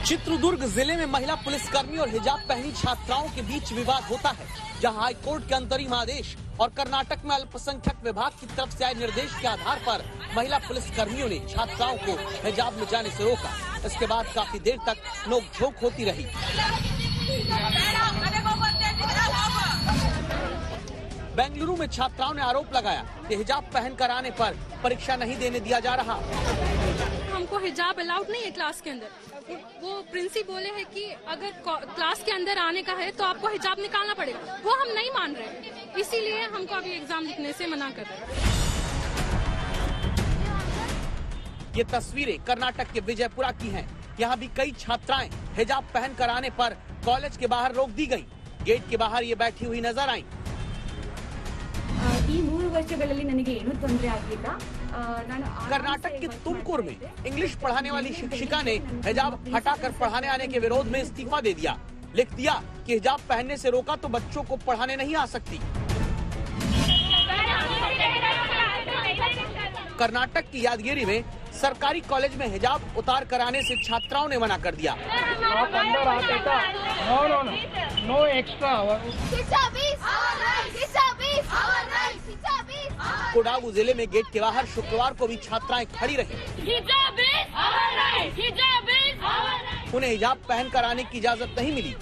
चित्रदुर्ग जिले में महिला पुलिसकर्मी और हिजाब पहनी छात्राओं के बीच विवाद होता है, जहां हाई कोर्ट के अंतरिम आदेश और कर्नाटक में अल्पसंख्यक विभाग की तरफ से आए निर्देश के आधार पर महिला पुलिसकर्मियों ने छात्राओं को हिजाब में जाने से रोका। इसके बाद काफी देर तक नोकझोंक होती रही। बेंगलुरु में छात्राओं ने आरोप लगाया कि हिजाब पहन कर आने पर परीक्षा नहीं देने दिया जा रहा। हमको हिजाब अलाउड नहीं है क्लास के अंदर। वो प्रिंसिपल बोले हैं कि अगर क्लास के अंदर आने का है तो आपको हिजाब निकालना पड़ेगा, वो हम नहीं मान रहे, इसीलिए हमको अभी एग्जाम लिखने से मना कर रहे हैं। ये तस्वीरें कर्नाटक के विजयपुरा की हैं। यहाँ भी कई छात्राएं हिजाब पहन कर आने पर कॉलेज के बाहर रोक दी गयी। गेट के बाहर ये बैठी हुई नजर आई। कर्नाटक के तुमकुर में इंग्लिश पढ़ाने वाली शिक्षिका ने हिजाब हटाकर पढ़ाने आने के विरोध में इस्तीफा दे दिया। लिख दिया कि हिजाब पहनने से रोका तो बच्चों को पढ़ाने नहीं आ सकती। कर्नाटक की यादगिरी में सरकारी कॉलेज में हिजाब उतार कराने से छात्राओं ने मना कर दिया। No extra. कोडागू जिले में गेट के बाहर शुक्रवार को भी छात्राएं खड़ी रही। उन्हें हिजाब पहन कर आने की इजाजत नहीं मिली।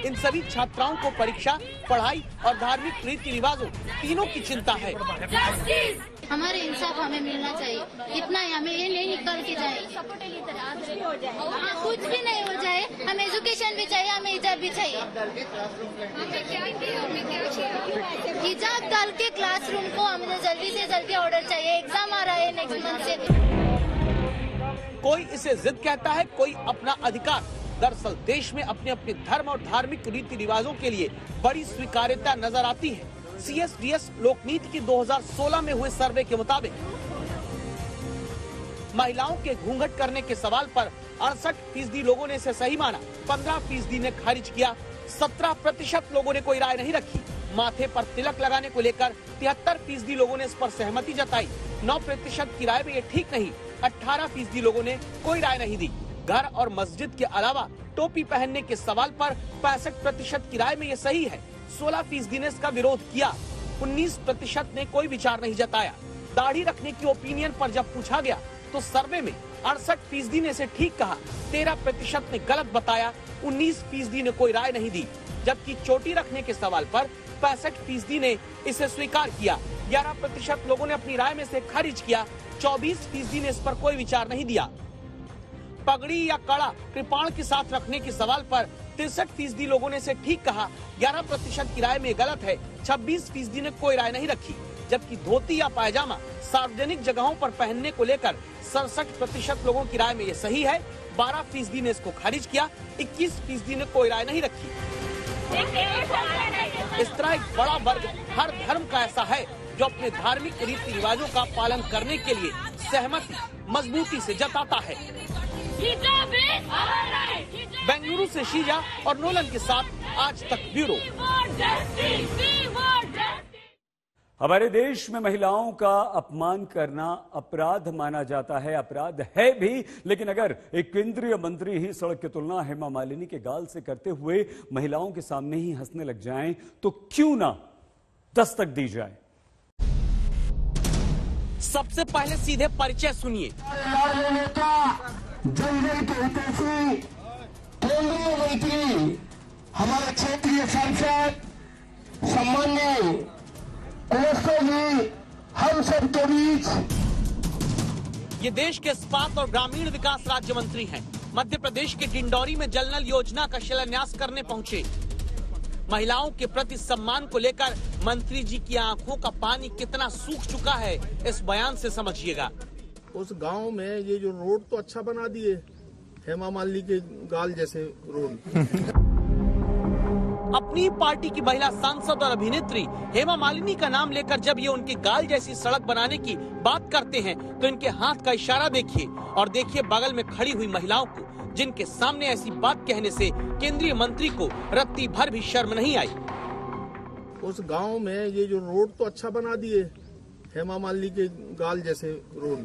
इन सभी छात्राओं को परीक्षा, पढ़ाई और धार्मिक रीति रिवाजों तीनों की चिंता है। हमारे इंसाफ हमें मिलना चाहिए, इतना हमें ये नहीं निकल के जाए, कुछ भी नहीं हो जाए। हमें एजुकेशन भी चाहिए, हमें हिजाब भी चाहिए। हिजाब डाल के क्लासरूम को हमें जल्दी से जल्दी ऑर्डर चाहिए। एग्जाम आ रहा है नेक्स्ट मंथ से। कोई इसे जिद कहता है, कोई अपना अधिकार। दरअसल देश में अपने अपने धर्म और धार्मिक रीति रिवाजों के लिए बड़ी स्वीकार्यता नजर आती है। CSDS लोकनीति की 2016 में हुए सर्वे के मुताबिक महिलाओं के घूंघट करने के सवाल पर 68% लोगों ने इसे सही माना, 15% ने खारिज किया, 17% लोगों ने कोई राय नहीं रखी। माथे पर तिलक लगाने को लेकर 73% लोगों ने इस पर सहमति जताई, 9% की राय में ये ठीक नहीं, 18% लोगों ने कोई राय नहीं दी। घर और मस्जिद के अलावा टोपी पहनने के सवाल पर 65% की राय में ये सही है, 16% ने इसका विरोध किया, 19% ने कोई विचार नहीं जताया। दाढ़ी रखने की ओपिनियन पर जब पूछा गया तो सर्वे में 68% ने इसे ठीक कहा, 13% ने गलत बताया, 19% ने कोई राय नहीं दी। जबकि चोटी रखने के सवाल पर 65% ने इसे स्वीकार किया, 11% लोगों ने अपनी राय में से खारिज किया, 24% ने इस पर कोई विचार नहीं दिया। पगड़ी या कड़ा कृपाण के साथ रखने के सवाल पर 63% लोगों ने इसे ठीक कहा, 11% की राय में गलत है, 26% ने कोई राय नहीं रखी। जबकि धोती या पायजामा सार्वजनिक जगहों पर पहनने को लेकर 67% लोगों की राय में ये सही है, 12% ने इसको खारिज किया, 21% ने कोई राय नहीं रखी। इस तरह एक बड़ा वर्ग हर धर्म का ऐसा है जो अपने धार्मिक रीति रिवाजों का पालन करने के लिए सहमति मजबूती से जताता है। बेंगलुरु से शीजा और नोलन के साथ आज तक ब्यूरो। हमारे देश में महिलाओं का अपमान करना अपराध माना जाता है, अपराध है भी, लेकिन अगर एक केंद्रीय मंत्री ही सड़क की तुलना हेमा मालिनी के गाल से करते हुए महिलाओं के सामने ही हंसने लग जाएं, तो क्यों ना दस्तक दी जाए। सबसे पहले सीधे परिचय सुनिए। केंद्रीय मंत्री, हमारे क्षेत्रीय सांसद सम्माननीय जी, हम सब के बीच। ये देश के इस्पात और ग्रामीण विकास राज्य मंत्री हैं। मध्य प्रदेश के डिंडौरी में जल नल योजना का शिलान्यास करने पहुंचे। महिलाओं के प्रति सम्मान को लेकर मंत्री जी की आंखों का पानी कितना सूख चुका है, इस बयान से समझिएगा। उस गांव में ये जो रोड तो अच्छा बना दिए, हेमा मालिनी के गाल जैसे रोड। अपनी पार्टी की महिला सांसद और अभिनेत्री हेमा मालिनी का नाम लेकर जब ये उनके गाल जैसी सड़क बनाने की बात करते हैं तो इनके हाथ का इशारा देखिए और देखिए बगल में खड़ी हुई महिलाओं को, जिनके सामने ऐसी बात कहने से केंद्रीय मंत्री को रत्ती भर भी शर्म नहीं आई। उस गांव में ये जो रोड तो अच्छा बना दिए, हेमा मालिनी के गाल जैसे रोड।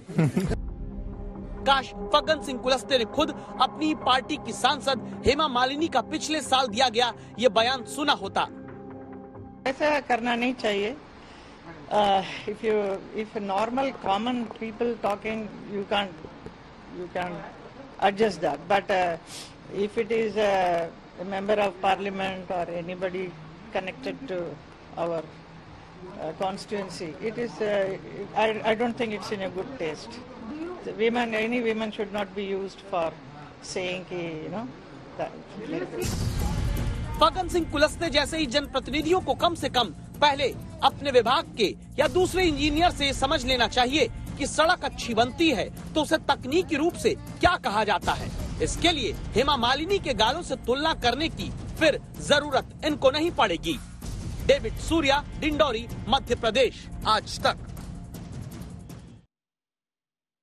काश फग्गन सिंह कुलस्ते ने खुद अपनी पार्टी की सांसद हेमा मालिनी का पिछले साल दिया गया ये बयान सुना होता। ऐसा करना नहीं चाहिए। If normal common people talking, you can adjust that. But if it is a member of parliament or anybody connected to our constituency, it is. I don't think it's in a good taste. Any women should not be used for saying, that. Faggan Singh Kulaste जैसे ही जनप्रतिनिधियों को कम से कम पहले अपने विभाग के या दूसरे इंजीनियर से समझ लेना चाहिए कि सड़क अच्छी बनती है तो उसे तकनीकी रूप से क्या कहा जाता है। इसके लिए हेमा मालिनी के गालों से तुलना करने की फिर जरूरत इनको नहीं पड़ेगी। डेविड सूर्या, डिंडौरी, मध्य प्रदेश, आज तक।